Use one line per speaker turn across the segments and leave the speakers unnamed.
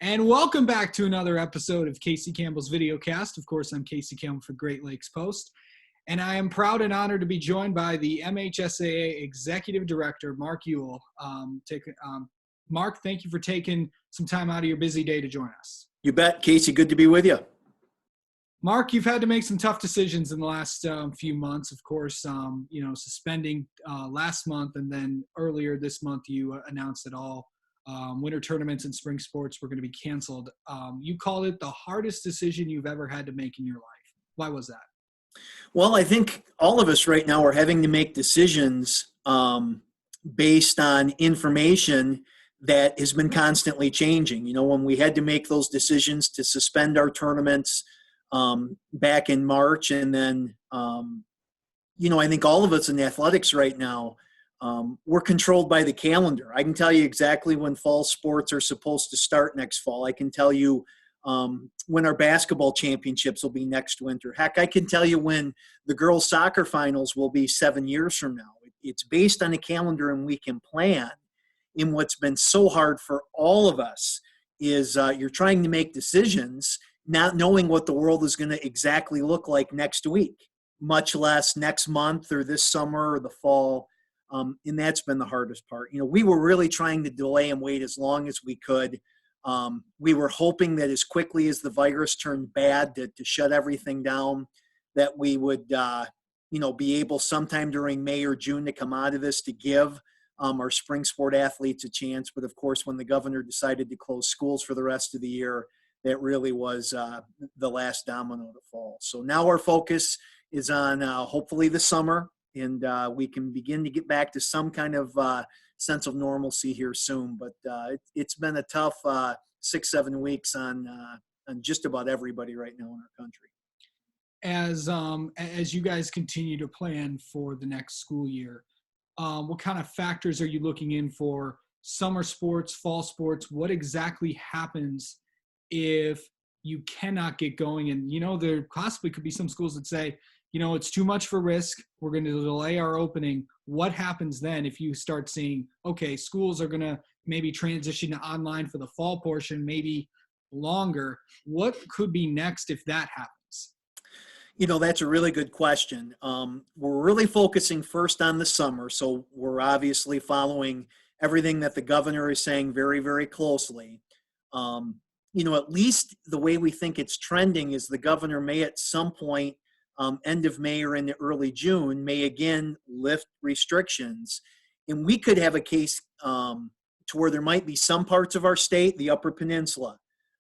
And welcome back to another episode of Casey Campbell's Videocast. Of course, I'm Casey Campbell for Great Lakes Post. And I am proud and honored to be joined by the MHSAA Executive Director, Mark Ewell. Mark, thank you for taking some time out of your busy day to join us.
You bet, Casey. Good to be with you.
Mark, you've had to make some tough decisions in the last few months. Of course, suspending last month, and then earlier this month you announced that all winter tournaments and spring sports were going to be canceled. You called it the hardest decision you've ever had to make in your life. Why was that?
Well, I think all of us right now are having to make decisions based on information that has been constantly changing. You know, when we had to make those decisions to suspend our tournaments back in March, and then, I think all of us in athletics right now, we're controlled by the calendar. I can tell you exactly when fall sports are supposed to start next fall. I can tell you when our basketball championships will be next winter. Heck, I can tell you when the girls' soccer finals will be 7 years from now. It's based on a calendar, and we can plan. And what's been so hard for all of us is you're trying to make decisions not knowing what the world is going to exactly look like next week, much less next month or this summer or the fall. And that's been the hardest part. You know, we were really trying to delay and wait as long as we could. We were hoping that as quickly as the virus turned bad to shut everything down, that we would, be able sometime during May or June to come out of this to give our spring sport athletes a chance. But of course, when the governor decided to close schools for the rest of the year, that really was the last domino to fall. So now our focus is on hopefully the summer, and we can begin to get back to some kind of sense of normalcy here soon. But it's been a tough 6-7 weeks on just about everybody right now in our country.
As you guys continue to plan for the next school year, what kind of factors are you looking in for summer sports, fall sports? What exactly happens if you cannot get going? And, there possibly could be some schools that say, it's too much for risk, we're going to delay our opening. What happens then if you start seeing, okay, schools are going to maybe transition to online for the fall portion, maybe longer? What could be next if that happens?
That's a really good question. We're really focusing first on the summer, so we're obviously following everything that the governor is saying very, very closely. At least the way we think it's trending is the governor may at some point, end of May or into early June, may again lift restrictions. And we could have a case to where there might be some parts of our state, the Upper Peninsula,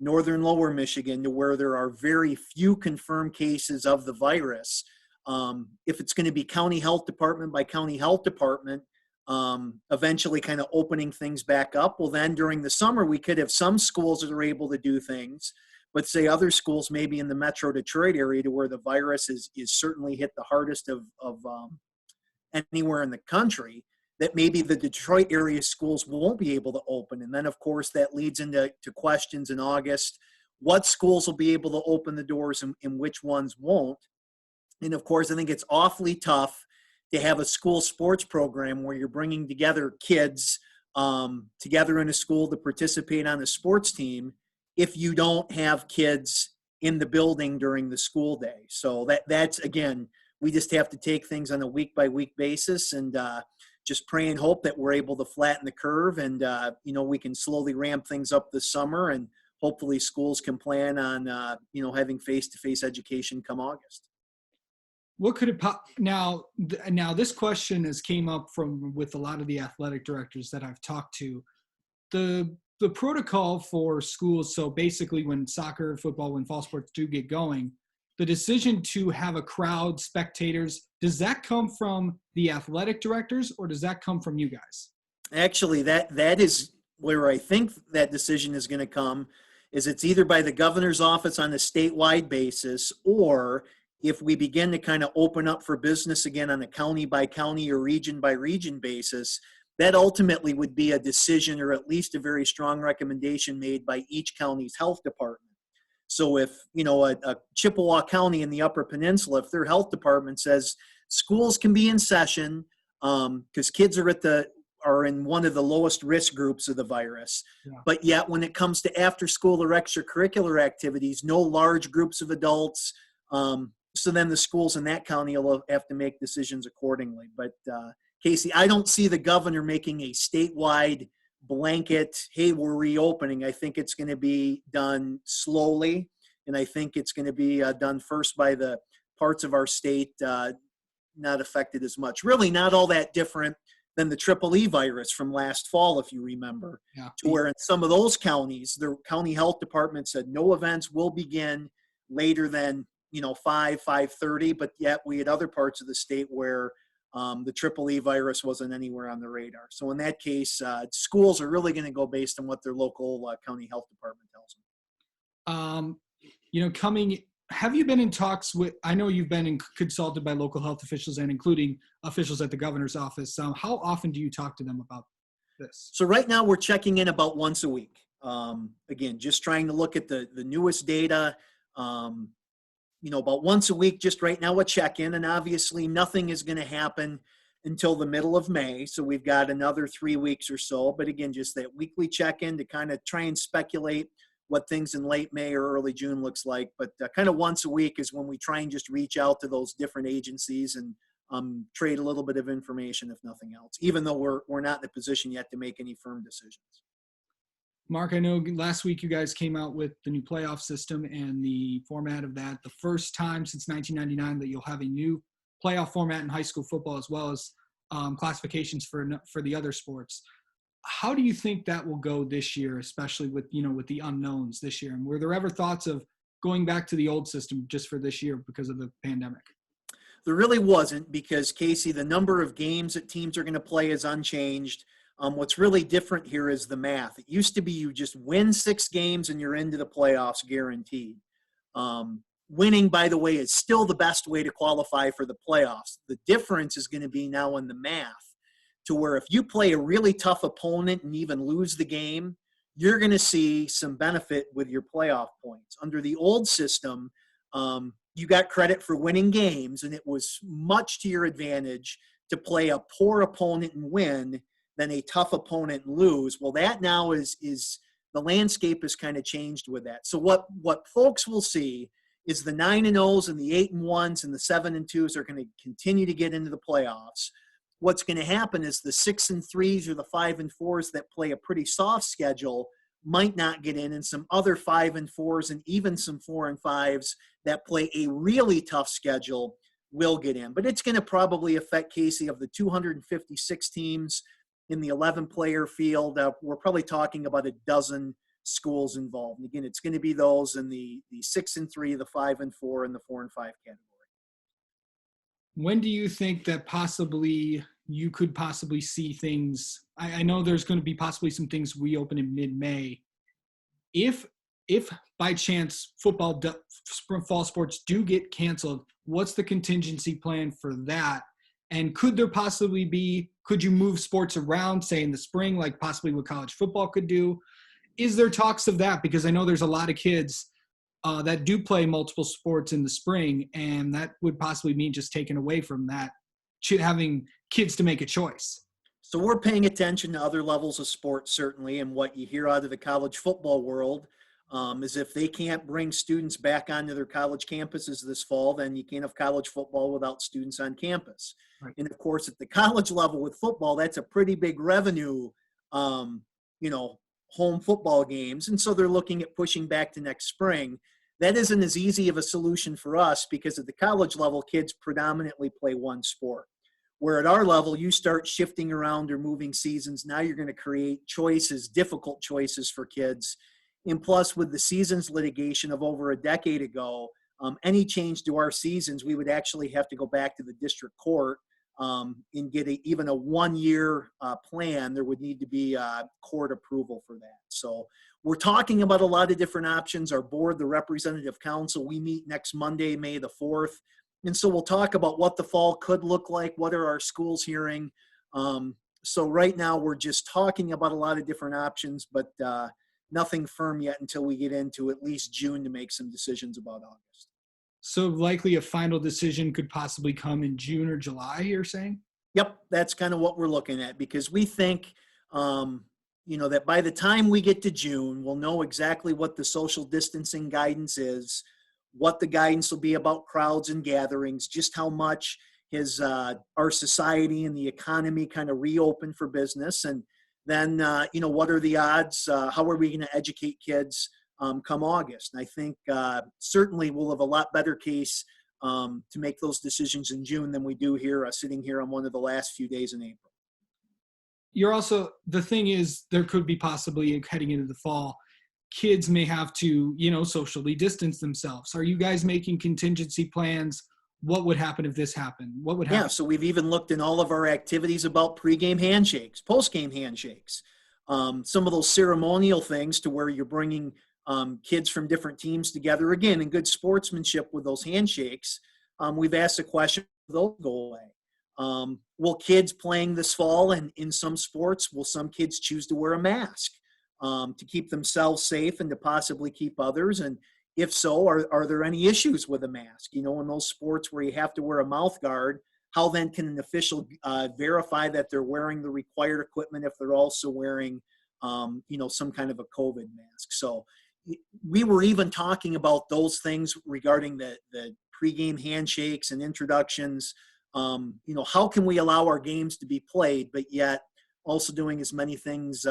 northern lower Michigan, to where there are very few confirmed cases of the virus. If it's going to be county health department by county health department, eventually kind of opening things back up, well, then during the summer, we could have some schools that are able to do things, but say other schools maybe in the Metro Detroit area to where the virus is certainly hit the hardest of anywhere in the country, that maybe the Detroit area schools won't be able to open. And then, of course, that leads into questions in August. What schools will be able to open the doors and which ones won't? And, of course, I think it's awfully tough to have a school sports program where you're bringing together kids together in a school to participate on a sports team if you don't have kids in the building during the school day. So that's, again, we just have to take things on a week-by-week basis and just pray and hope that we're able to flatten the curve and, we can slowly ramp things up this summer, and hopefully schools can plan on, having face-to-face education come August.
What could it now this question has came up with a lot of the athletic directors that I've talked to. The protocol for schools, so basically when soccer, football, when fall sports do get going, the decision to have a crowd, spectators, does that come from the athletic directors or does that come from you guys?
Actually, that is where I think that decision is going to come, is it's either by the governor's office on a statewide basis, or if we begin to kind of open up for business again on a county by county or region by region basis, that ultimately would be a decision or at least a very strong recommendation made by each county's health department. So if, a Chippewa County in the Upper Peninsula, if their health department says schools can be in session because kids are are in one of the lowest risk groups of the virus.
Yeah.
But yet when it comes to after school or extracurricular activities, no large groups of adults. So then the schools in that county will have to make decisions accordingly. But Casey, I don't see the governor making a statewide blanket, hey, we're reopening. I think it's going to be done slowly. And I think it's going to be done first by the parts of our state not affected as much. Really not all that different than the EEE virus from last fall, if you remember,
Yeah.
to where in some of those counties, the county health department said no events will begin later than 5:30, but yet we had other parts of the state where the EEE virus wasn't anywhere on the radar. So in that case, schools are really going to go based on what their local county health department tells them.
Have you been in talks with, I know you've been consulted by local health officials and including officials at the governor's office. How often do you talk to them about this?
So right now we're checking in about once a week. Again, just trying to look at the newest data, about once a week, just right now a check-in, and obviously nothing is going to happen until the middle of May. So we've got another 3 weeks or so, but again, just that weekly check-in to kind of try and speculate what things in late May or early June looks like. But kind of once a week is when we try and just reach out to those different agencies and trade a little bit of information, if nothing else, even though we're not in a position yet to make any firm decisions.
Mark, I know last week you guys came out with the new playoff system and the format of that. The first time since 1999 that you'll have a new playoff format in high school football, as well as classifications for the other sports. How do you think that will go this year, especially with the unknowns this year? And were there ever thoughts of going back to the old system just for this year because of the pandemic?
There really wasn't, because Casey, the number of games that teams are going to play is unchanged. What's really different here is the math. It used to be you just win 6 games and you're into the playoffs guaranteed. Winning, by the way, is still the best way to qualify for the playoffs. The difference is going to be now in the math, to where if you play a really tough opponent and even lose the game, you're going to see some benefit with your playoff points. Under the old system, you got credit for winning games, and it was much to your advantage to play a poor opponent and win than a tough opponent and lose. Well, that now is the landscape has kind of changed with that. So what folks will see is the 9-0s and the 8-1s and the 7-2s are going to continue to get into the playoffs. What's going to happen is the 6-3s or the 5-4s that play a pretty soft schedule might not get in, and some other 5-4s and even some 4-5s that play a really tough schedule will get in. But it's going to probably affect, Casey, of the 256 teams in the 11-player field. We're probably talking about a dozen schools involved. And again, it's going to be those in the 6-3, the 5-4, and the 4-5 category.
When do you think that you could possibly see things? I know there's going to be possibly some things reopen in mid-May. If by chance fall sports do get canceled, what's the contingency plan for that? And could you move sports around, say in the spring, like possibly what college football could do? Is there talks of that? Because I know there's a lot of kids that do play multiple sports in the spring, and that would possibly mean just taking away from that, having kids to make a choice.
So we're paying attention to other levels of sports, certainly, and what you hear out of the college football world is if they can't bring students back onto their college campuses this fall, then you can't have college football without students on campus. Right. And of course, at the college level with football, that's a pretty big revenue, home football games. And so they're looking at pushing back to next spring. That isn't as easy of a solution for us, because at the college level, kids predominantly play one sport. Where at our level, you start shifting around or moving seasons. Now you're going to create choices, difficult choices for kids. And plus, with the seasons litigation of over a decade ago, any change to our seasons, we would actually have to go back to the district court and get even a 1-year plan. There would need to be court approval for that. So we're talking about a lot of different options. Our board, the representative council, we meet next Monday, May the 4th. And so we'll talk about what the fall could look like. What are our schools hearing? So right now we're just talking about a lot of different options, but nothing firm yet until we get into at least June to make some decisions about August.
So likely a final decision could possibly come in June or July, you're saying?
Yep, that's kind of what we're looking at, because we think, that by the time we get to June, we'll know exactly what the social distancing guidance is, what the guidance will be about crowds and gatherings, just how much has our society and the economy kind of reopened for business, and then what are the odds? How are we going to educate kids come August? And I think certainly we'll have a lot better case to make those decisions in June than we do here, sitting here on one of the last few days in April.
You're also, the thing is, there could be possibly heading into the fall, kids may have to, socially distance themselves. Are you guys making contingency plans? What would happen if this happened? What would happen?
Yeah, so we've even looked in all of our activities about pregame handshakes, postgame handshakes, some of those ceremonial things to where you're bringing kids from different teams together. Again, in good sportsmanship with those handshakes, we've asked the question, will those go away? Will kids playing this fall and in some sports, will some kids choose to wear a mask to keep themselves safe and to possibly keep others? And if so, are there any issues with a mask? In those sports where you have to wear a mouth guard, how then can an official verify that they're wearing the required equipment if they're also wearing, some kind of a COVID mask? So we were even talking about those things regarding the pregame handshakes and introductions. How can we allow our games to be played, but yet also doing as many things,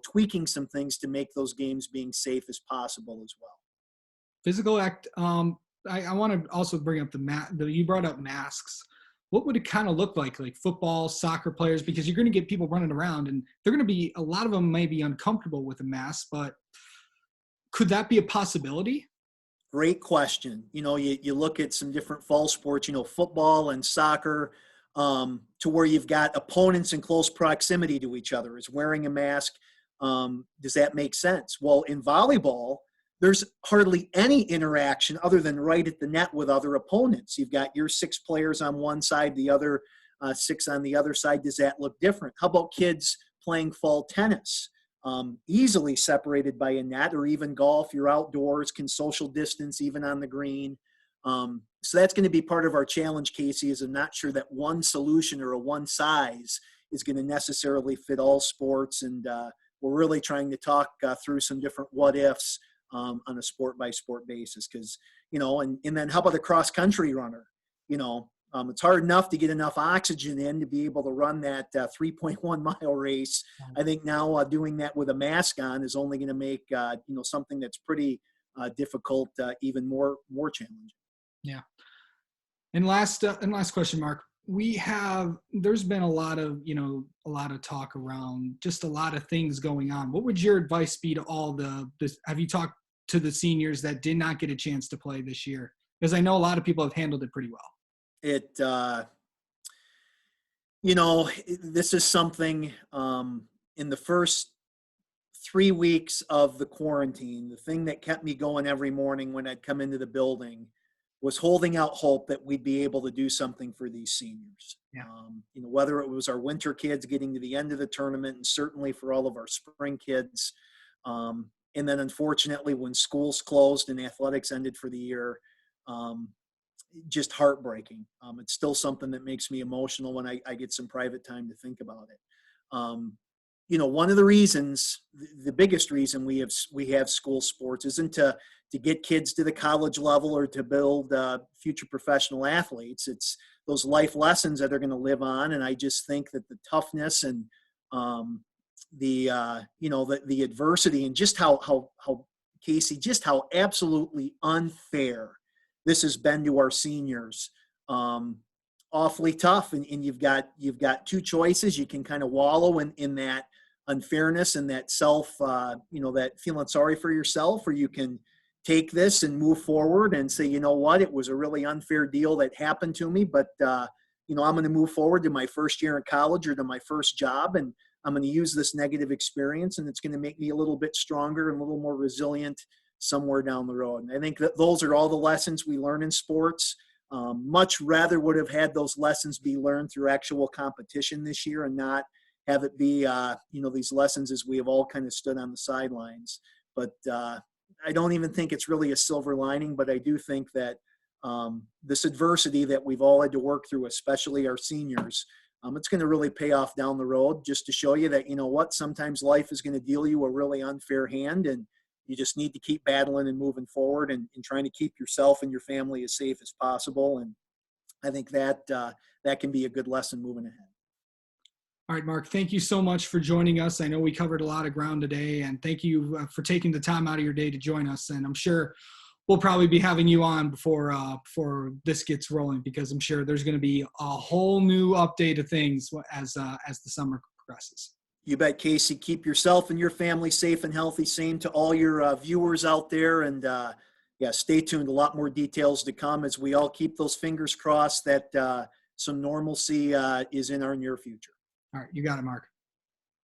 tweaking some things to make those games being safe as possible as well.
Physical act. I want to also bring up you brought up masks. What would it kind of look like football, soccer players? Because you're going to get people running around, and they're going to be, a lot of them may be uncomfortable with a mask, but could that be a possibility?
Great question. You look at some different fall sports, football and soccer, to where you've got opponents in close proximity to each other. Is wearing a mask, does that make sense? Well, in volleyball, there's hardly any interaction other than right at the net with other opponents. You've got your 6 players on one side, the other 6 on the other side. Does that look different? How about kids playing fall tennis? Easily separated by a net, or even golf, you're outdoors, can social distance even on the green. So that's going to be part of our challenge, Casey, is I'm not sure that one solution or a one size is going to necessarily fit all sports. And we're really trying to talk through some different what ifs on a sport by sport basis. Because, and then how about a cross country runner? It's hard enough to get enough oxygen in to be able to run that 3.1 mile race. I think now doing that with a mask on is only going to make something that's pretty difficult even more challenging.
Yeah. And last question, Mark. There's been a lot of talk around just a lot of things going on. What would your advice be to have you talked to the seniors that did not get a chance to play this year? Because I know a lot of people have handled it pretty well.
This is something in the first 3 weeks of the quarantine, the thing that kept me going every morning when I'd come into the building was holding out hope that we'd be able to do something for these seniors.
Yeah.
Whether it was our winter kids getting to the end of the tournament, and certainly for all of our spring kids. And then unfortunately, when schools closed and athletics ended for the year, just heartbreaking. It's still something that makes me emotional when I get some private time to think about it. One of the reasons, the biggest reason we have school sports isn't to get kids to the college level or to build future professional athletes. It's those life lessons that are going to live on. And I just think that the toughness and the adversity, and just how Casey, just how absolutely unfair this has been to our seniors, awfully tough. And you've got 2 choices. You can kind of wallow in that unfairness and that that feeling sorry for yourself, or you can take this and move forward and say, what, it was a really unfair deal that happened to me, but I'm going to move forward to my first year in college or to my first job, and I'm going to use this negative experience, and it's going to make me a little bit stronger and a little more resilient somewhere down the road. And I think that those are all the lessons we learn in sports. Much rather would have had those lessons be learned through actual competition this year, and not have it be, these lessons as we have all kind of stood on the sidelines. But I don't even think it's really a silver lining, but I do think that this adversity that we've all had to work through, especially our seniors, It's going to really pay off down the road, just to show you that, you know what, sometimes life is going to deal you a really unfair hand, and you just need to keep battling and moving forward, and trying to keep yourself and your family as safe as possible. And I think that that can be a good lesson moving ahead.
All right, Mark, thank you so much for joining us. I know we covered a lot of ground today, and thank you for taking the time out of your day to join us. And I'm sure we'll probably be having you on before this gets rolling, because I'm sure there's going to be a whole new update of things as the summer progresses.
You bet, Casey. Keep yourself and your family safe and healthy. Same to all your viewers out there. And yeah, stay tuned. A lot more details to come as we all keep those fingers crossed that some normalcy is in our near future.
All right, you got it, Mark.